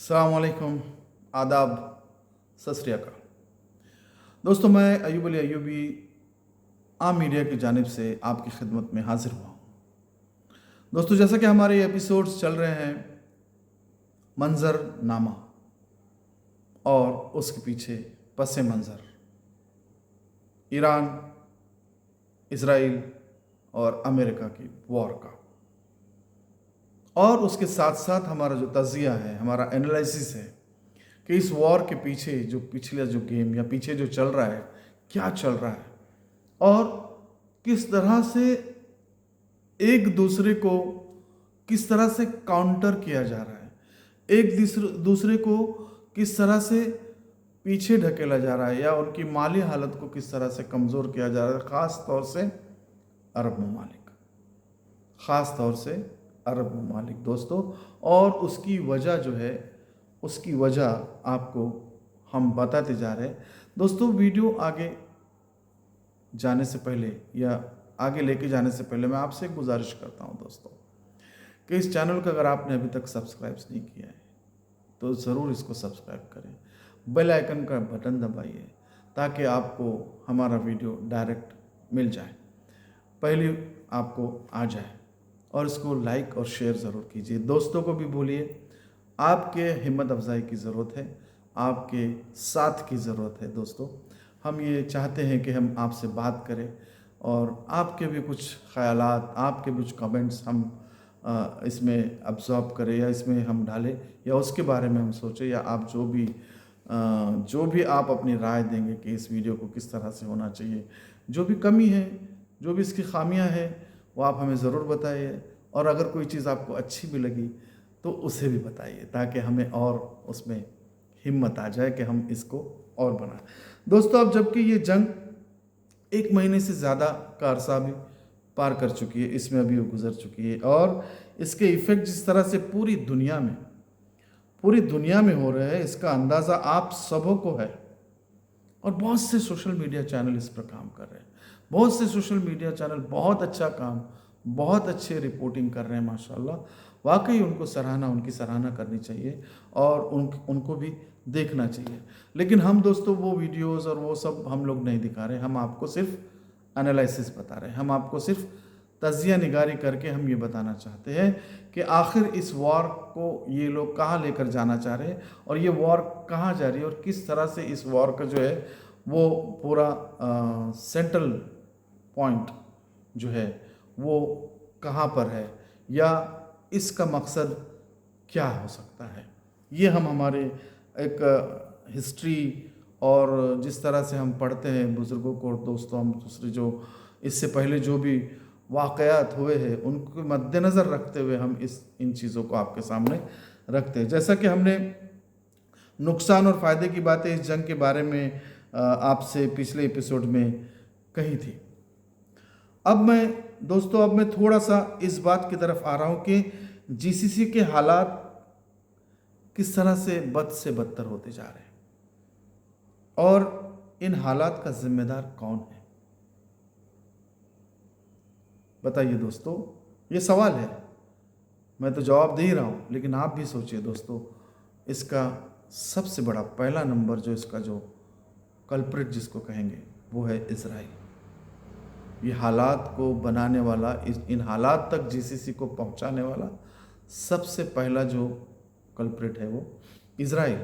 अस्सलाम वालेकुम, आदाब, सत श्री अकाल। दोस्तों, मैं अयूब अली अयूबी आम मीडिया की जानिब से आपकी खिदमत में हाजिर हुआ हूँ। दोस्तों, जैसा कि हमारे एपिसोड्स चल रहे हैं मंजर नामा और उसके पीछे पस मंज़र, ईरान, इसराइल और अमेरिका की वॉर का, और उसके साथ साथ हमारा जो तज़िया है, हमारा एनालिसिस है कि इस वॉर के पीछे जो पिछला जो गेम या पीछे जो चल रहा है, क्या चल रहा है और किस तरह से एक दूसरे को किस तरह से काउंटर किया जा रहा है, एक दूसरे को किस तरह से पीछे ढकेला जा रहा है या उनकी माली हालत को किस तरह से कमज़ोर किया जा रहा है, ख़ास तौर से अरब ममालिक, ख़ास तौर से अरब ममालिक दोस्तों। और उसकी वजह जो है, उसकी वजह आपको हम बताते जा रहे हैं दोस्तों। वीडियो आगे जाने से पहले या आगे लेके जाने से पहले मैं आपसे एक गुजारिश करता हूं दोस्तों कि इस चैनल को अगर आपने अभी तक सब्सक्राइब नहीं किया है तो ज़रूर इसको सब्सक्राइब करें, बेल आइकन का बटन दबाइए ताकि आपको हमारा वीडियो डायरेक्ट मिल जाए, पहले आपको आ जाए। और इसको लाइक और शेयर ज़रूर कीजिए, दोस्तों को भी बोलिए। आपके हिम्मत अफजाई की ज़रूरत है, आपके साथ की ज़रूरत है दोस्तों। हम ये चाहते हैं कि हम आपसे बात करें और आपके भी कुछ ख़यालात, आपके कुछ कमेंट्स हम इसमें अब्जॉर्ब करें या इसमें हम डालें या उसके बारे में हम सोचें, या आप जो भी आप अपनी राय देंगे कि इस वीडियो को किस तरह से होना चाहिए, जो भी कमी है, जो भी इसकी खामियां हैं, वो आप हमें ज़रूर बताइए। और अगर कोई चीज़ आपको अच्छी भी लगी तो उसे भी बताइए ताकि हमें और उसमें हिम्मत आ जाए कि हम इसको और बनाएं दोस्तों। अब जबकि ये जंग 1 महीने से ज़्यादा का अरसा भी पार कर चुकी है, इसमें अभी वो गुजर चुकी है, और इसके इफ़ेक्ट जिस तरह से पूरी दुनिया में हो रहे हैं, इसका अंदाज़ा आप सबों को है। और बहुत से सोशल मीडिया चैनल इस पर काम कर रहे हैं, बहुत से सोशल मीडिया चैनल बहुत अच्छा काम, बहुत अच्छे रिपोर्टिंग कर रहे हैं माशाल्लाह। वाकई उनकी सराहना करनी चाहिए और उनको भी देखना चाहिए। लेकिन हम दोस्तों वो वीडियोस और वो सब हम लोग नहीं दिखा रहे, हम आपको सिर्फ एनालिसिस बता रहे हैं, हम आपको सिर्फ तजिया निगारी करके हम ये बताना चाहते हैं कि आखिर इस वॉर को ये लोग कहाँ लेकर जाना चाह रहे हैं और ये वॉर कहाँ जा रही है और किस तरह से इस वॉर का जो है वो पूरा सेंट्रल पॉइंट जो है वो कहाँ पर है या इसका मकसद क्या हो सकता है। ये हम हमारे एक हिस्ट्री और जिस तरह से हम पढ़ते हैं बुज़ुर्गों को, दोस्तों, हम दूसरे जो इससे पहले जो भी वाक़यात हुए हैं उनको मद्देनज़र रखते हुए हम इन चीज़ों को आपके सामने रखते हैं। जैसा कि हमने नुकसान और फ़ायदे की बातें इस जंग के बारे में आपसे पिछले एपिसोड में कही थी। अब मैं थोड़ा सा इस बात की तरफ आ रहा हूँ कि जीसीसी के हालात किस तरह से बद से बदतर होते जा रहे हैं और इन हालात का जिम्मेदार कौन है। बताइए दोस्तों, ये सवाल है, मैं तो जवाब दे ही रहा हूँ, लेकिन आप भी सोचिए दोस्तों। इसका सबसे बड़ा पहला नंबर जो इसका जो कल्प्रिट जिसको कहेंगे वो है इज़राइल। ये हालात को बनाने वाला, इन हालात तक जीसीसी को पहुंचाने वाला सबसे पहला जो कल्प्रिट है वो इज़राइल,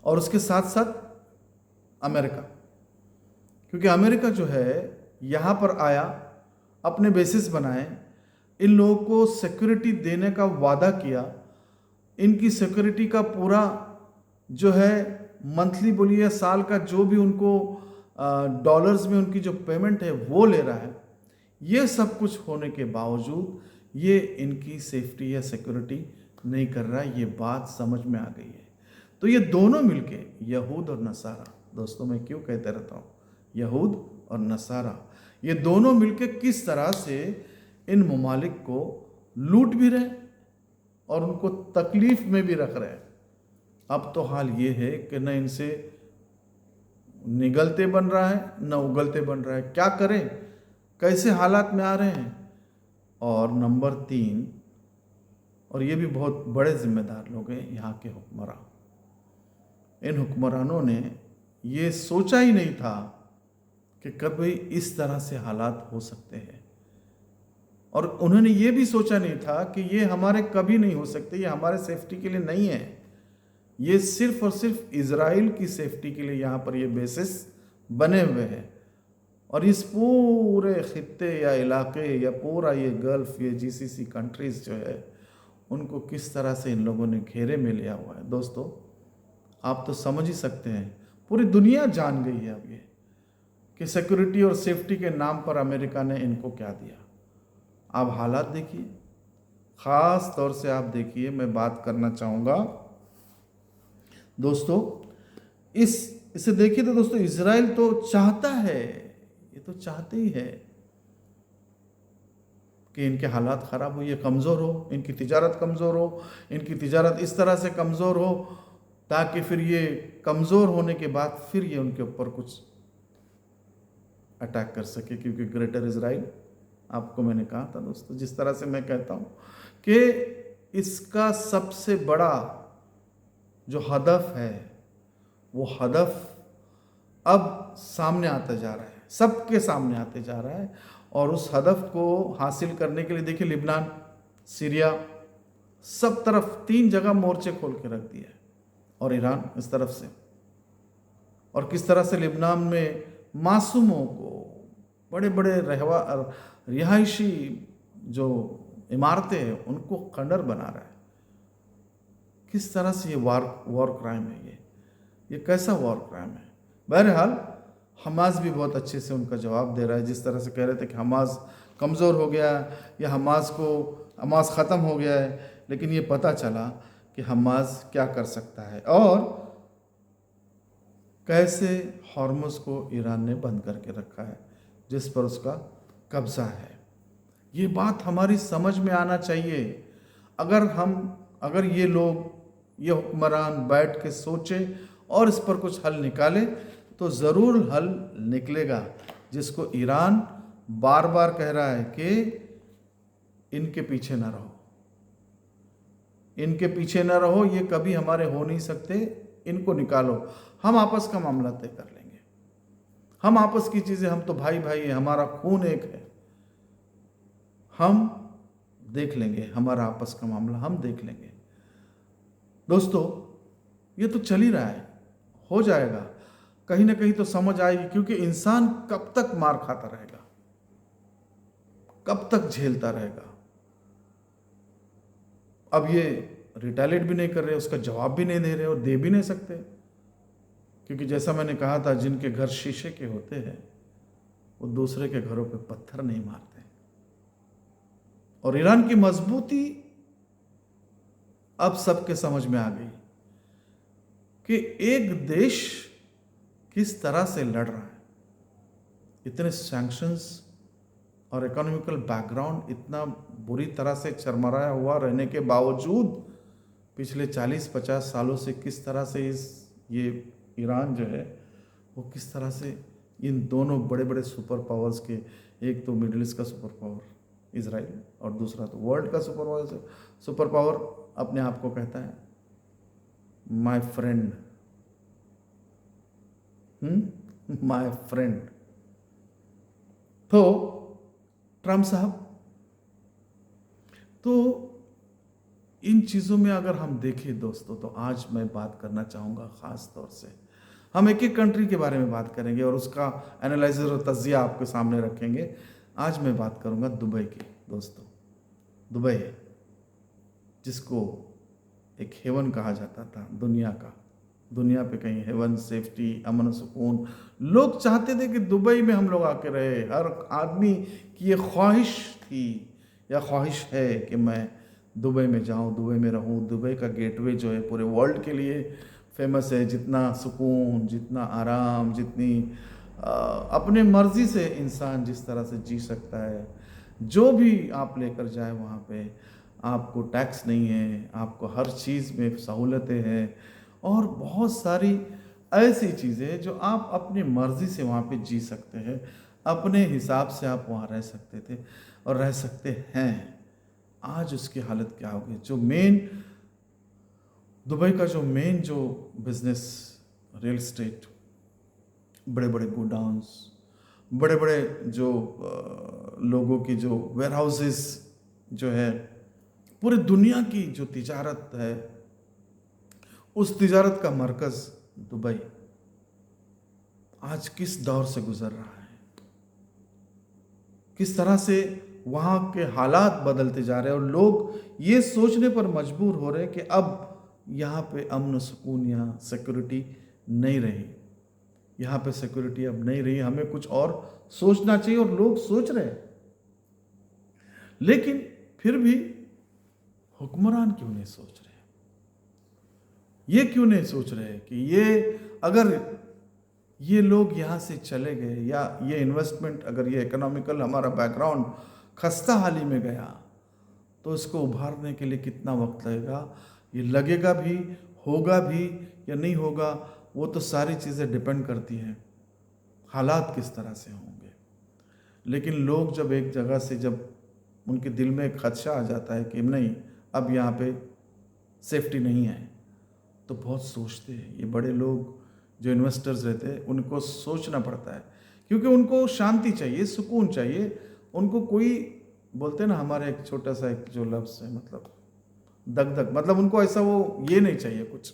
और उसके साथ साथ अमेरिका। क्योंकि अमेरिका जो है यहाँ पर आया, अपने बेसिस बनाए, इन लोगों को सिक्योरिटी देने का वादा किया, इनकी सिक्योरिटी का पूरा जो है मंथली बोलिए या साल का जो भी उनको डॉलर्स में उनकी जो पेमेंट है वो ले रहा है। ये सब कुछ होने के बावजूद ये इनकी सेफ्टी या सिक्योरिटी नहीं कर रहा है, ये बात समझ में आ गई है। तो ये दोनों मिलके, यहूद और नसारा, दोस्तों मैं क्यों कहते रहता हूँ यहूद और नसारा, ये दोनों मिलके किस तरह से इन ममालिक को लूट भी रहे और उनको तकलीफ में भी रख रहे हैं। अब तो हाल ये है कि न इनसे निगलते बन रहा है न उगलते बन रहा है, क्या करें, कैसे हालात में आ रहे हैं। और नंबर 3, और ये भी बहुत बड़े जिम्मेदार लोग हैं यहाँ के हुक्मरान, इन हुक्मरानों ने ये सोचा ही नहीं था कि कभी इस तरह से हालात हो सकते हैं, और उन्होंने ये भी सोचा नहीं था कि ये हमारे कभी नहीं हो सकते, ये हमारे सेफ्टी के लिए नहीं है, ये सिर्फ और सिर्फ इजराइल की सेफ्टी के लिए यहाँ पर ये बेसिस बने हुए हैं। और इस पूरे खित्ते या इलाके या पूरा ये गल्फ, ये जीसीसी कंट्रीज जो है, उनको किस तरह से इन लोगों ने घेरे में लिया हुआ है। दोस्तों, आप तो समझ ही सकते हैं, पूरी दुनिया जान गई है अब ये कि सिक्योरिटी और सेफ्टी के नाम पर अमेरिका ने इनको क्या दिया। आप हालात देखिए, ख़ास तौर से आप देखिए, मैं बात करना चाहूँगा दोस्तों, इसे देखिए तो दोस्तों, इजराइल तो चाहता है, ये तो चाहते ही है कि इनके हालात ख़राब हो, ये कमज़ोर हो, इनकी तिजारत कमज़ोर हो, इनकी तिजारत इस तरह से कमज़ोर हो ताकि फिर ये कमज़ोर होने के बाद फिर ये उनके ऊपर कुछ अटैक कर सके। क्योंकि ग्रेटर इजराइल, आपको मैंने कहा था दोस्तों, जिस तरह से मैं कहता हूँ कि इसका सबसे बड़ा जो हदफ है, वो हदफ अब सामने आता जा रहा है, सबके सामने आते जा रहा है। और उस हदफ को हासिल करने के लिए देखिए, लिबनान, सीरिया, सब तरफ 3 जगह मोर्चे खोल के रख दिया है, और ईरान इस तरफ से। और किस तरह से लिबनान में मासूमों को, बड़े बड़े रिहायशी जो इमारतें हैं, उनको खंडर बना रहा है। किस तरह से ये वॉर क्राइम है, ये कैसा वॉर क्राइम है। बहरहाल हमास भी बहुत अच्छे से उनका जवाब दे रहा है। जिस तरह से कह रहे थे कि हमास कमज़ोर हो गया या हमास ख़त्म हो गया है, लेकिन ये पता चला कि हमास क्या कर सकता है और कैसे हॉर्मुज़ को ईरान ने बंद करके रखा है, जिस पर उसका कब्ज़ा है। ये बात हमारी समझ में आना चाहिए। अगर ये लोग, ये हुक्मरान बैठ के सोचे और इस पर कुछ हल निकाले, तो ज़रूर हल निकलेगा, जिसको ईरान बार बार कह रहा है कि इनके पीछे ना रहो, इनके पीछे ना रहो, ये कभी हमारे हो नहीं सकते, इनको निकालो, हम आपस का मामला तय कर लेंगे, हम आपस की चीज़ें, हम तो भाई भाई हैं, हमारा खून एक है, हम देख लेंगे, हमारा आपस का मामला हम देख लेंगे। दोस्तों, ये तो चल ही रहा है, हो जाएगा, कहीं ना कहीं तो समझ आएगी। क्योंकि इंसान कब तक मार खाता रहेगा, कब तक झेलता रहेगा। अब ये रिटेलिएट भी नहीं कर रहे, उसका जवाब भी नहीं दे रहे और दे भी नहीं सकते, क्योंकि जैसा मैंने कहा था, जिनके घर शीशे के होते हैं वो दूसरे के घरों पे पत्थर नहीं मारते। और ईरान की मजबूती अब सबके समझ में आ गई कि एक देश किस तरह से लड़ रहा है। इतने सैंक्शंस और इकोनॉमिकल बैकग्राउंड इतना बुरी तरह से चरमराया हुआ रहने के बावजूद पिछले 40-50 सालों से किस तरह से ये ईरान जो है वो किस तरह से इन दोनों बड़े बड़े सुपर पावर्स के, एक तो मिडिल ईस्ट का सुपर पावर इजराइल और दूसरा तो वर्ल्ड का सुपर पावर अपने आप को कहता है माय फ्रेंड, माय फ्रेंड। तो ट्रम्प साहब, तो इन चीज़ों में अगर हम देखें दोस्तों, तो आज मैं बात करना चाहूँगा ख़ास तौर से, हम एक एक कंट्री के बारे में बात करेंगे और उसका एनालिसिस और तज्जिया आपके सामने रखेंगे। आज मैं बात करूँगा दुबई की। दोस्तों, दुबई जिसको एक हेवन कहा जाता था दुनिया का, दुनिया पे कहीं हेवन, सेफ्टी, अमन सुकून, लोग चाहते थे कि दुबई में हम लोग आके रहे। हर आदमी की ये ख्वाहिश थी या ख्वाहिश है कि मैं दुबई में जाऊं, दुबई में रहूं। दुबई का गेटवे जो है पूरे वर्ल्ड के लिए फेमस है। जितना सुकून, जितना आराम, जितनी अपने मर्जी से इंसान जिस तरह से जी सकता है, जो भी आप लेकर जाए वहाँ पे, आपको टैक्स नहीं है, आपको हर चीज़ में सहूलतें हैं और बहुत सारी ऐसी चीज़ें जो आप अपनी मर्ज़ी से वहाँ पे जी सकते हैं, अपने हिसाब से आप वहाँ रह सकते थे और रह सकते हैं। आज उसकी हालत क्या होगी? जो मेन दुबई का जो मेन जो बिजनेस, रियल स्टेट, बड़े बड़े गोडाउन्स, बड़े बड़े जो लोगों की जो वेयर हाउसेस जो है, पूरी दुनिया की जो तिजारत है, उस तिजारत का मरकज़ दुबई आज किस दौर से गुजर रहा है, किस तरह से वहाँ के हालात बदलते जा रहे हैं, और लोग ये सोचने पर मजबूर हो रहे हैं कि अब यहाँ पे अमन सुकून या सिक्योरिटी नहीं रही, यहाँ पे सिक्योरिटी अब नहीं रही, हमें कुछ और सोचना चाहिए। और लोग सोच रहे हैं, लेकिन फिर भी हुक्मरान क्यों नहीं सोच रहे? ये क्यों नहीं सोच रहे कि ये अगर ये लोग यहाँ से चले गए, या ये इन्वेस्टमेंट, अगर ये इकोनॉमिकल हमारा बैकग्राउंड खस्ता हाली में गया, तो इसको उभारने के लिए कितना वक्त लगेगा? ये लगेगा भी, होगा भी या नहीं होगा, वो तो सारी चीज़ें डिपेंड करती हैं हालात किस तरह से होंगे। लेकिन लोग जब एक जगह से, जब उनके दिल में एक खदशा आ जाता है कि नहीं, अब यहाँ पे सेफ्टी नहीं है, तो बहुत सोचते हैं। ये बड़े लोग जो इन्वेस्टर्स रहते हैं, उनको सोचना पड़ता है, क्योंकि उनको शांति चाहिए, सुकून चाहिए। उनको कोई, बोलते हैं ना हमारे एक छोटा सा एक जो लफ्ज़ है, मतलब दग दग, मतलब उनको ऐसा वो ये नहीं चाहिए, कुछ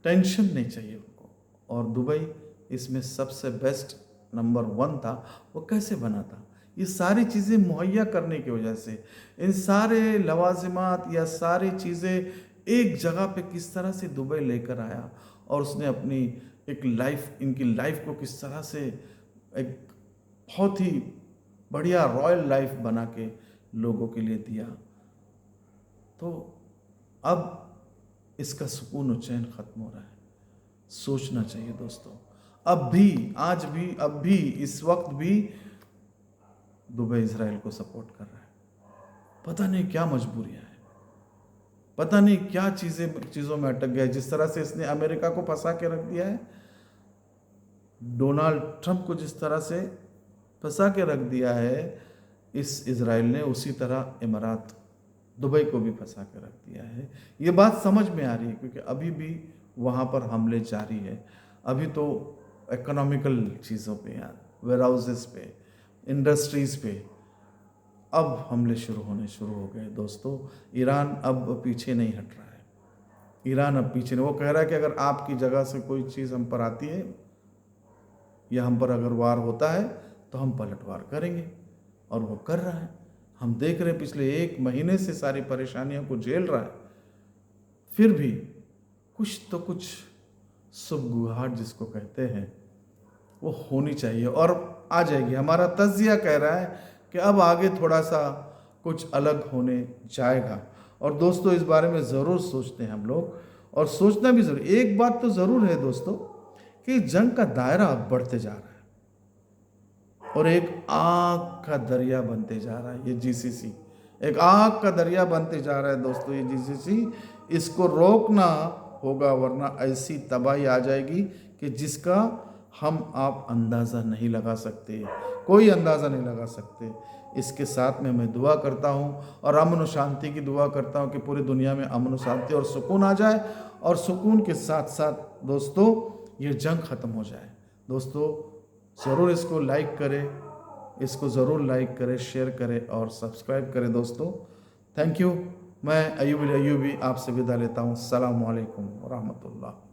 टेंशन नहीं चाहिए उनको। और दुबई इसमें सबसे बेस्ट नंबर 1 था। वो कैसे बना था? ये सारी चीज़ें मुहैया करने की वजह से, इन सारे लवाजिमात या सारी चीज़ें एक जगह पे किस तरह से दुबई लेकर आया, और उसने अपनी एक लाइफ, इनकी लाइफ को किस तरह से एक बहुत ही बढ़िया रॉयल लाइफ बना के लोगों के लिए दिया। तो अब इसका सुकून और चैन ख़त्म हो रहा है। सोचना चाहिए दोस्तों, अब भी, आज भी, अब भी, इस वक्त भी दुबई इजराइल को सपोर्ट कर रहा है। पता नहीं क्या मजबूरियां हैं, पता नहीं क्या चीज़ों में अटक गया। जिस तरह से इसने अमेरिका को फंसा के रख दिया है, डोनाल्ड ट्रंप को जिस तरह से फंसा के रख दिया है इस इजराइल ने, उसी तरह इमारात दुबई को भी फंसा के रख दिया है। ये बात समझ में आ रही है, क्योंकि अभी भी वहाँ पर हमले जारी है। अभी तो इकोनॉमिकल चीज़ों पे, यार वेयर हाउसेस पे, इंडस्ट्रीज़ पे अब हमले शुरू हो गए दोस्तों। ईरान अब पीछे नहीं हट रहा है, ईरान अब पीछे नहीं। वो कह रहा है कि अगर आपकी जगह से कोई चीज़ हम पर आती है, या हम पर अगर वार होता है, तो हम पलटवार करेंगे, और वो कर रहा है। हम देख रहे हैं पिछले 1 महीने से सारी परेशानियों को झेल रहा है, फिर भी कुछ तो कुछ सुबगुहाट जिसको कहते हैं, वो होनी चाहिए, और आ जाएगी। हमारा तज्जिया कह रहा है कि अब आगे थोड़ा सा कुछ अलग होने जाएगा। और दोस्तों, इस बारे में ज़रूर सोचते हैं हम लोग, और सोचना भी ज़रूर। एक बात तो ज़रूर है दोस्तों, कि जंग का दायरा अब बढ़ते जा रहा है, और एक आग का दरिया बनते जा रहा है ये जीसीसी, एक आग का दरिया बनते जा रहा है दोस्तों ये जीसीसी। इसको रोकना होगा, वरना ऐसी तबाही आ जाएगी कि जिसका हम आप अंदाज़ा नहीं लगा सकते, कोई अंदाज़ा नहीं लगा सकते। इसके साथ में मैं दुआ करता हूँ, और अमन और शांति की दुआ करता हूँ कि पूरी दुनिया में अमन और शांति और सुकून आ जाए, और सुकून के साथ साथ दोस्तों ये जंग ख़त्म हो जाए। दोस्तों ज़रूर इसको लाइक करें, इसको ज़रूर लाइक करें, शेयर करें और सब्सक्राइब करें दोस्तों। Thank you. मैं अयूबी आपसे विदा लेता हूँ। अस्सलामु अलैकुम व रहमतुल्लाह।